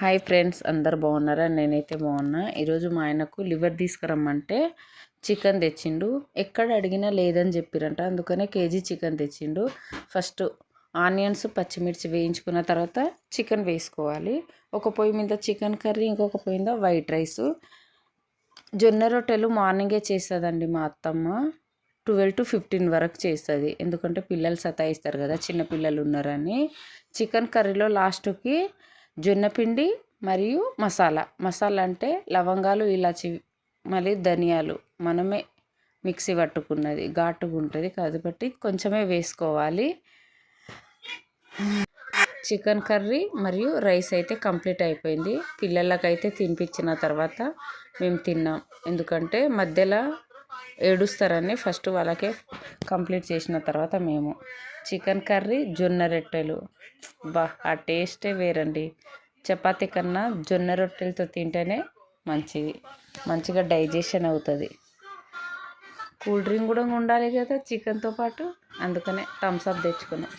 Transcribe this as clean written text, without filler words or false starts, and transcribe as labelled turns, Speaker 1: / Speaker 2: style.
Speaker 1: Hi friends, అందరు బాగున్నారా? నేనైతే బాగున్నా. ఈరోజు మా ఆయనకు లివర్ తీసుకురమ్మంటే చికెన్ తెచ్చిండు. ఎక్కడ అడిగినా లేదని చెప్పిరంట, అందుకనే కేజీ చికెన్ తెచ్చిండు. ఫస్ట్ ఆనియన్స్ పచ్చిమిర్చి వేయించుకున్న తర్వాత చికెన్ వేసుకోవాలి. ఒక పొయ్యి మీద చికెన్ కర్రీ, ఇంకొక పొయ్యి మీద వైట్ రైస్. జొన్న రొట్టెలు మార్నింగే చేస్తుందండి మా అత్తమ్మ. 12 to 15 వరకు చేస్తుంది, ఎందుకంటే పిల్లలు సతాయిస్తారు కదా, చిన్న పిల్లలు ఉన్నారని. చికెన్ కర్రీలో లాస్ట్కి జొన్నపిండి మరియు మసాలా అంటే లవంగాలు, ఇలాచి, మళ్ళీ ధనియాలు మనమే మిక్సీ పట్టుకున్నది, ఘాటుగా ఉంటుంది కాబట్టి కొంచెమే వేసుకోవాలి. చికెన్ కర్రీ మరియు రైస్ అయితే కంప్లీట్ అయిపోయింది. పిల్లలకైతే తినిపించిన తర్వాత మేము తిన్నాం, ఎందుకంటే మధ్యలో ఏడుస్తారని ఫస్ట్ వాళ్ళకే కంప్లీట్ చేసిన తర్వాత మేము. చికెన్ కర్రీ, జొన్న రొట్టెలు, ఆ టేస్టే వేరండి. చపాతీ కన్నా జొన్న రొట్టెలతో తింటేనే మంచిగా డైజెషన్ అవుతుంది. కూల్ డ్రింక్ కూడా ఉండాలి కదా చికెన్తో పాటు, అందుకనే థమ్స్ అప్ తెచ్చుకున్నాం.